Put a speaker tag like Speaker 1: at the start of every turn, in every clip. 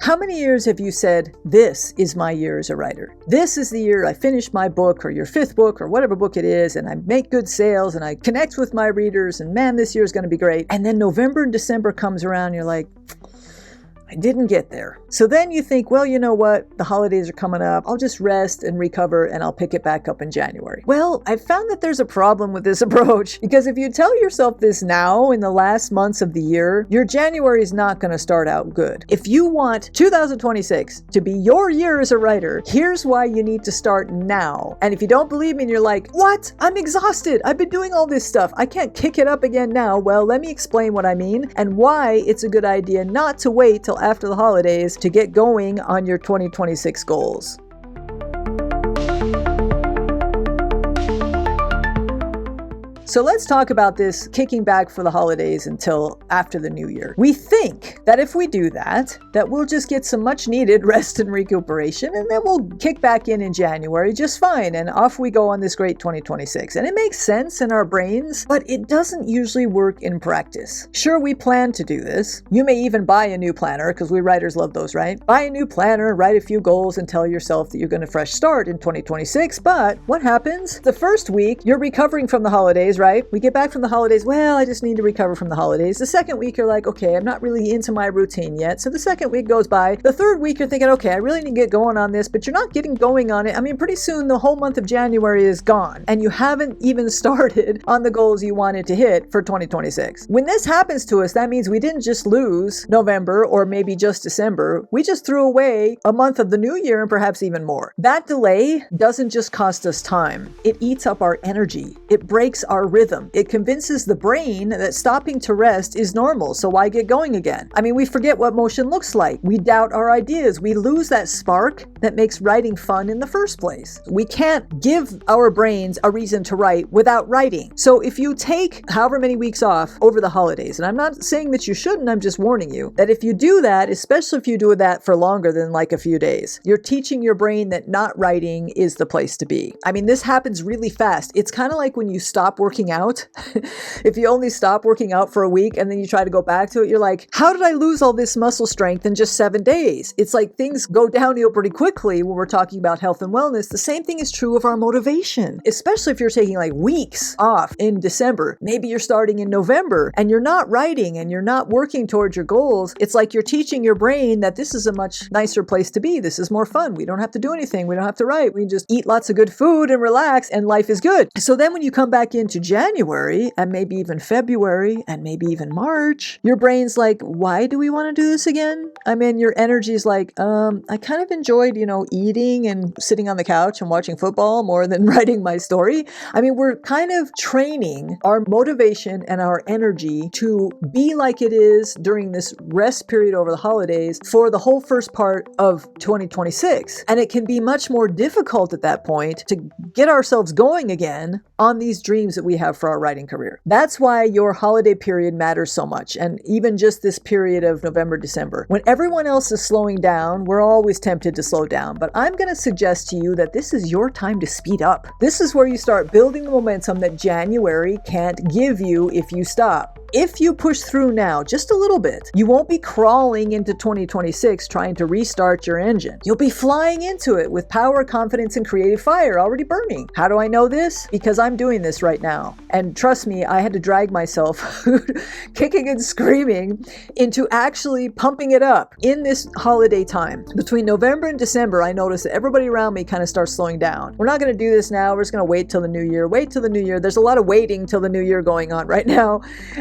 Speaker 1: How many years have you said, this is my year as a writer? This is the year I finish my book or your 5th book or whatever book it is, and I make good sales and I connect with my readers, and man, this year is going to be great. And then November and December comes around and you're like, I didn't get there. So then you think, well, you know what? The holidays are coming up. I'll just rest and recover and I'll pick it back up in January. Well, I've found that there's a problem with this approach, because if you tell yourself this now in the last months of the year, your January is not going to start out good. If you want 2026 to be your year as a writer, here's why you need to start now. And if you don't believe me and you're like, what? I'm exhausted. I've been doing all this stuff. I can't kick it up again now. Well, let me explain what I mean and why it's a good idea not to wait till after the holidays to get going on your 2026 goals. So let's talk about this kicking back for the holidays until after the new year. We think that if we do that we'll just get some much needed rest and recuperation, and then we'll kick back in January just fine, and off we go on this great 2026. And it makes sense in our brains, but it doesn't usually work in practice. Sure, we plan to do this. You may even buy a new planner, because we writers love those, right? Buy a new planner, write a few goals, and tell yourself that you're going to fresh start in 2026. But what happens? The first week, you're recovering from the holidays, right? We get back from the holidays. Well, I just need to recover from the holidays. The second week, you're like, okay, I'm not really into my routine yet. So the second week goes by. The third week, you're thinking, okay, I really need to get going on this, but you're not getting going on it. I mean, pretty soon the whole month of January is gone, and you haven't even started on the goals you wanted to hit for 2026. When this happens to us, that means we didn't just lose November or maybe just December. We just threw away a month of the new year and perhaps even more. That delay doesn't just cost us time. It eats up our energy. It breaks our rhythm. It convinces the brain that stopping to rest is normal, so why get going again? I mean, we forget what motion looks like. We doubt our ideas. We lose that spark that makes writing fun in the first place. We can't give our brains a reason to write without writing. So if you take however many weeks off over the holidays, and I'm not saying that you shouldn't, I'm just warning you that if you do that, especially if you do that for longer than like a few days, you're teaching your brain that not writing is the place to be. I mean, this happens really fast. It's kind of like when you stop working out. If you only stop working out for a week and then you try to go back to it, you're like, how did I lose all this muscle strength in just 7 days? It's like things go downhill pretty quickly when we're talking about health and wellness. The same thing is true of our motivation, especially if you're taking like weeks off in December. Maybe you're starting in November and you're not writing and you're not working towards your goals. It's like you're teaching your brain that this is a much nicer place to be. This is more fun. We don't have to do anything. We don't have to write. We can just eat lots of good food and relax, and life is good. So then when you come back into January and maybe even February and maybe even March, your brain's like, why do we want to do this again? I mean, your energy is like, I kind of enjoyed, eating and sitting on the couch and watching football more than writing my story. I mean, we're kind of training our motivation and our energy to be like it is during this rest period over the holidays for the whole first part of 2026. And it can be much more difficult at that point to get ourselves going again on these dreams that we have for our writing career. That's why your holiday period matters so much. And even just this period of November, December, when everyone else is slowing down, we're always tempted to slow down. But I'm going to suggest to you that this is your time to speed up. This is where you start building the momentum that January can't give you if you stop. If you push through now just a little bit, you won't be crawling into 2026 trying to restart your engine. You'll be flying into it with power, confidence, and creative fire already burning. How do I know this? Because I'm doing this right now. And trust me, I had to drag myself kicking and screaming into actually pumping it up in this holiday time. Between November and December, I noticed that everybody around me kind of starts slowing down. We're not going to do this now. We're just going to wait till the new year. Wait till the new year. There's a lot of waiting till the new year going on right now.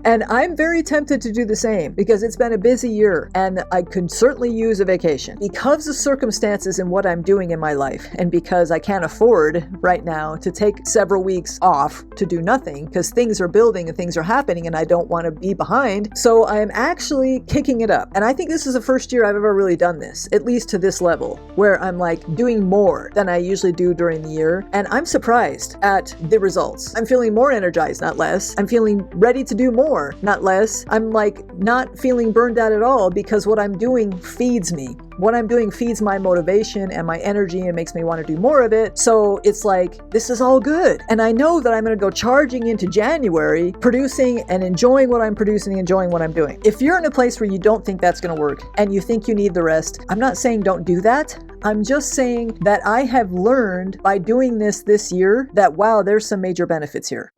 Speaker 1: And I'm very tempted to do the same because it's been a busy year and I could certainly use a vacation because of circumstances and what I'm doing in my life. And because I can't afford right now to take several weeks off to do nothing because things are building and things are happening and I don't want to be behind. So I'm actually kicking it up. And I think this is the first year I've ever really done this, at least to this level, where I'm like doing more than I usually do during the year. And I'm surprised at the results. I'm feeling more energized, not less. I'm feeling ready to do more. more, not less. I'm like not feeling burned out at all because what I'm doing feeds me. What I'm doing feeds my motivation and my energy and makes me want to do more of it. So it's like, this is all good. And I know that I'm going to go charging into January, producing and enjoying what I'm producing, enjoying what I'm doing. If you're in a place where you don't think that's going to work and you think you need the rest, I'm not saying don't do that. I'm just saying that I have learned by doing this year that, wow, there's some major benefits here.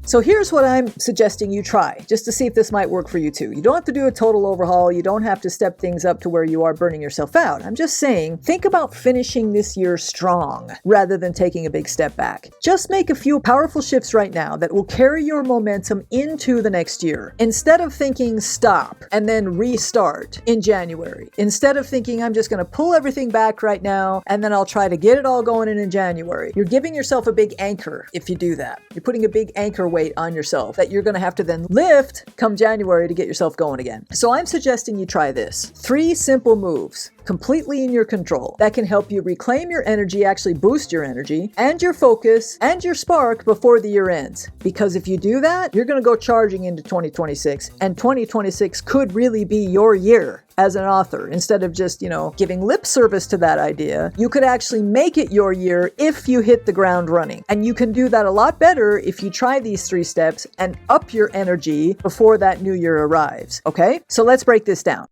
Speaker 1: So here's what I'm suggesting you try, just to see if this might work for you too. You don't have to do a total overhaul. You don't have to step things up to where you are burning yourself out. I'm just saying, think about finishing this year strong rather than taking a big step back. Just make a few powerful shifts right now that will carry your momentum into the next year. Instead of thinking stop and then restart in January. Instead of thinking I'm just going to pull everything back right now and then I'll try to get it all going in January. You're giving yourself a big anchor if you do that. You're putting a big anchor weight on yourself that you're going to have to then lift come January to get yourself going again. So I'm suggesting you try this. 3 simple moves, completely in your control, that can help you reclaim your energy, actually boost your energy and your focus and your spark before the year ends. Because if you do that, you're going to go charging into 2026, and 2026 could really be your year as an author. Instead of just, giving lip service to that idea, you could actually make it your year if you hit the ground running. And you can do that a lot better if you try these 3 steps and up your energy before that new year arrives. Okay? So let's break this down.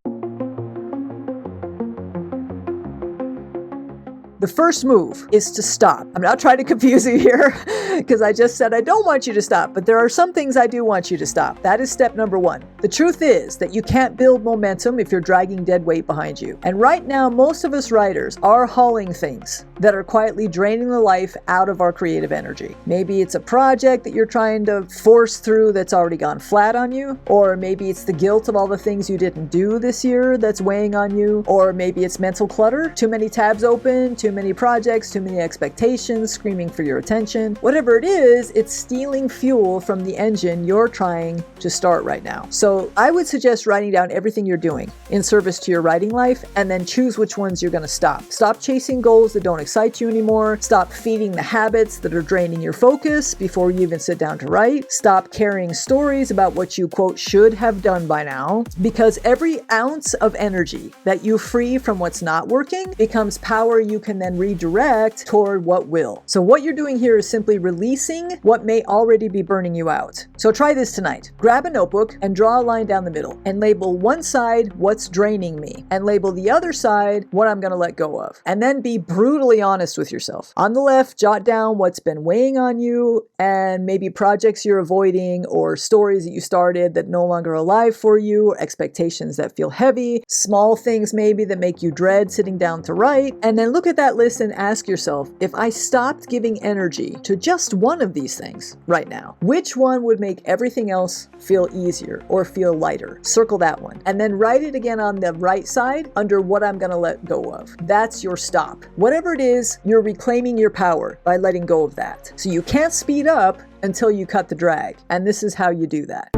Speaker 1: The first move is to stop. I'm not trying to confuse you here because I just said I don't want you to stop, but there are some things I do want you to stop. That is step number 1. The truth is that you can't build momentum if you're dragging dead weight behind you. And right now, most of us writers are hauling things that are quietly draining the life out of our creative energy. Maybe it's a project that you're trying to force through that's already gone flat on you, or maybe it's the guilt of all the things you didn't do this year that's weighing on you, or maybe it's mental clutter, too many tabs open, too many projects, too many expectations, screaming for your attention. Whatever it is, it's stealing fuel from the engine you're trying to start right now. So I would suggest writing down everything you're doing in service to your writing life and then choose which ones you're going to stop. Stop chasing goals that don't excite you anymore. Stop feeding the habits that are draining your focus before you even sit down to write. Stop carrying stories about what you, quote, should have done by now, because every ounce of energy that you free from what's not working becomes power you can then redirect toward what will. So what you're doing here is simply releasing what may already be burning you out. So try this tonight. Grab a notebook and draw a line down the middle and label one side what's draining me and label the other side what I'm going to let go of. And then be brutally honest with yourself. On the left, jot down what's been weighing on you and maybe projects you're avoiding or stories that you started that no longer alive for you, or expectations that feel heavy, small things maybe that make you dread sitting down to write. And then look at that list and ask yourself, if I stopped giving energy to just one of these things right now, which one would make everything else feel easier or feel lighter? Circle that one. And then write it again on the right side under what I'm going to let go of. That's your stop. Whatever it is, you're reclaiming your power by letting go of that. So you can't speed up until you cut the drag. And this is how you do that.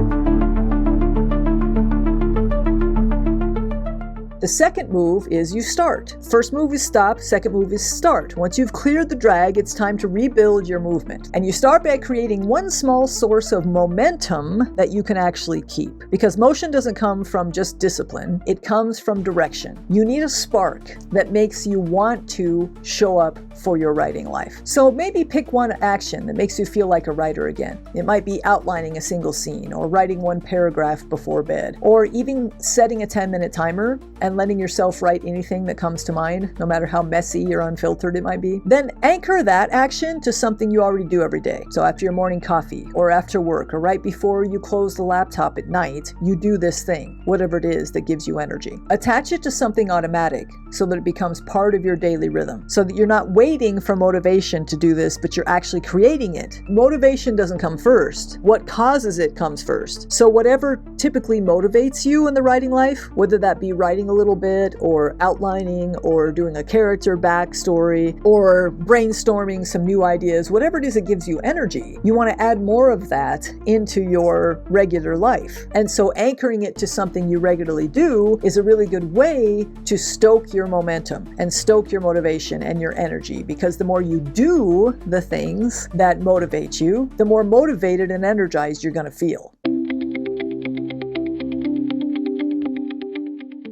Speaker 1: The second move is you start. First move is stop, second move is start. Once you've cleared the drag, it's time to rebuild your movement. And you start by creating one small source of momentum that you can actually keep. Because motion doesn't come from just discipline, it comes from direction. You need a spark that makes you want to show up for your writing life. So maybe pick one action that makes you feel like a writer again. It might be outlining a single scene, or writing one paragraph before bed, or even setting a 10-minute timer and letting yourself write anything that comes to mind, no matter how messy or unfiltered it might be. Then anchor that action to something you already do every day. So after your morning coffee, or after work, or right before you close the laptop at night, you do this thing, whatever it is that gives you energy. Attach it to something automatic so that it becomes part of your daily rhythm, so that you're not waiting for motivation to do this, but you're actually creating it. Motivation doesn't come first. What causes it comes first. So whatever typically motivates you in the writing life, whether that be writing a little bit, or outlining, or doing a character backstory, or brainstorming some new ideas, whatever it is that gives you energy, you want to add more of that into your regular life. And so anchoring it to something you regularly do is a really good way to stoke your momentum and stoke your motivation and your energy, because the more you do the things that motivate you, the more motivated and energized you're going to feel.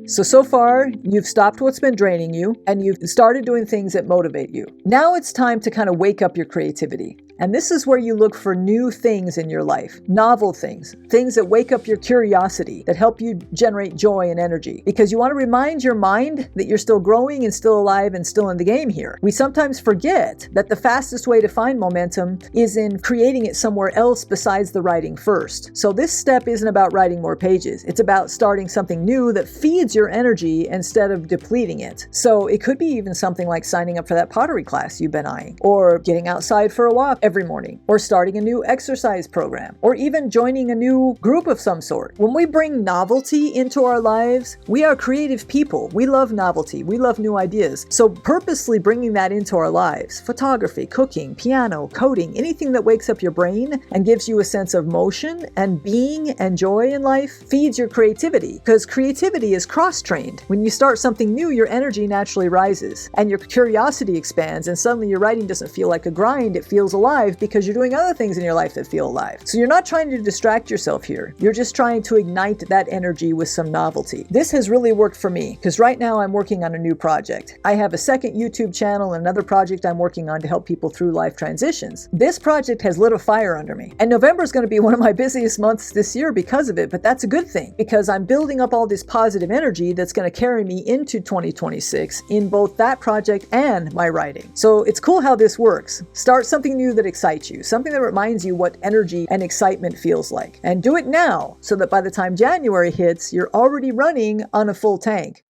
Speaker 1: So far, you've stopped what's been draining you, and you've started doing things that motivate you. Now it's time to kind of wake up your creativity. And this is where you look for new things in your life, novel things, things that wake up your curiosity, that help you generate joy and energy. Because you want to remind your mind that you're still growing and still alive and still in the game here. We sometimes forget that the fastest way to find momentum is in creating it somewhere else besides the writing first. So this step isn't about writing more pages. It's about starting something new that feeds your energy instead of depleting it. So it could be even something like signing up for that pottery class you've been eyeing, or getting outside for a walk every morning, or starting a new exercise program, or even joining a new group of some sort. When we bring novelty into our lives, we are creative people. We love novelty. We love new ideas. So purposely bringing that into our lives, photography, cooking, piano, coding, anything that wakes up your brain and gives you a sense of motion and being and joy in life, feeds your creativity, because creativity is cross-trained. When you start something new, your energy naturally rises and your curiosity expands, and suddenly your writing doesn't feel like a grind. It feels alive because you're doing other things in your life that feel alive. So you're not trying to distract yourself here. You're just trying to ignite that energy with some novelty. This has really worked for me, because right now I'm working on a new project. I have a second YouTube channel and another project I'm working on to help people through life transitions. This project has lit a fire under me, and November is going to be one of my busiest months this year because of it, but that's a good thing, because I'm building up all this positive energy that's going to carry me into 2026 in both that project and my writing. So it's cool how this works. Start something new that excites you, something that reminds you what energy and excitement feels like. And do it now, so that by the time January hits, you're already running on a full tank.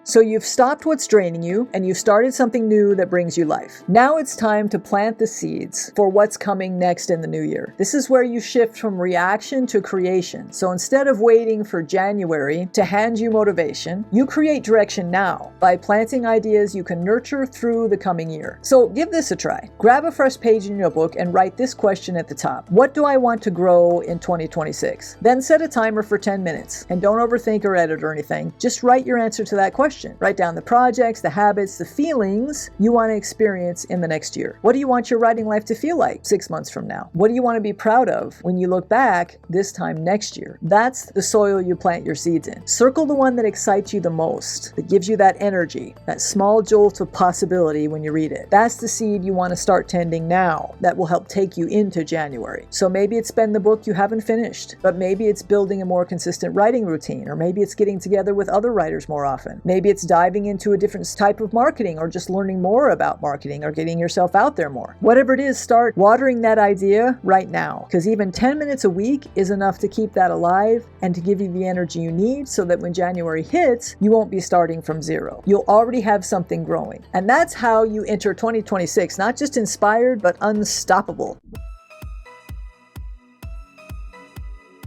Speaker 1: So you've stopped what's draining you, and you've started something new that brings you life. Now it's time to plant the seeds for what's coming next in the new year. This is where you shift from reaction to creation. So instead of waiting for January to hand you motivation, you create direction now by planting ideas you can nurture through the coming year. So give this a try. Grab a fresh page in your book and write this question at the top. What do I want to grow in 2026? Then set a timer for 10 minutes. And don't overthink or edit or anything. Just write your answer to that question. Write down the projects, the habits, the feelings you want to experience in the next year. What do you want your writing life to feel like 6 months from now? What do you want to be proud of when you look back this time next year? That's the soil you plant your seeds in. Circle the one that excites you the most, that gives you that energy, that small jolt of possibility when you read it. That's the seed you want to start tending now that will help take you into January. So maybe it's been the book you haven't finished, but maybe it's building a more consistent writing routine, or maybe it's getting together with other writers more often. Maybe it's diving into a different type of marketing, or just learning more about marketing, or getting yourself out there more. Whatever it is, start watering that idea right now, because even 10 minutes a week is enough to keep that alive and to give you the energy you need, so that when January hits, you won't be starting from zero. You'll already have something growing. And that's how you enter 2026, not just inspired, but unstoppable.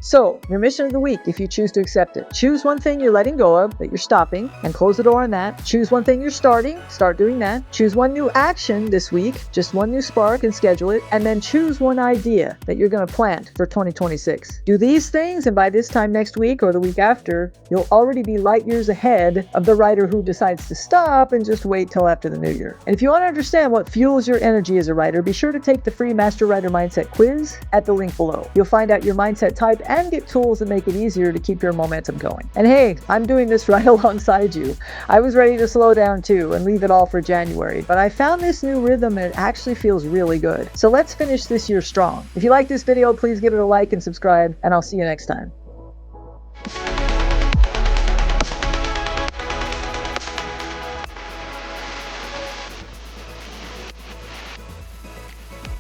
Speaker 1: So, your mission of the week, if you choose to accept it. Choose one thing you're letting go of, that you're stopping, and close the door on that. Choose one thing you're starting, start doing that. Choose one new action this week, just one new spark, and schedule it. And then choose one idea that you're going to plant for 2026. Do these things, and by this time next week or the week after, you'll already be light years ahead of the writer who decides to stop and just wait till after the new year. And if you want to understand what fuels your energy as a writer, be sure to take the free Master Writer Mindset quiz at the link below. You'll find out your mindset type and get tools that make it easier to keep your momentum going. And hey, I'm doing this right alongside you. I was ready to slow down too and leave it all for January, but I found this new rhythm and it actually feels really good. So let's finish this year strong. If you like this video, please give it a like and subscribe, and I'll see you next time.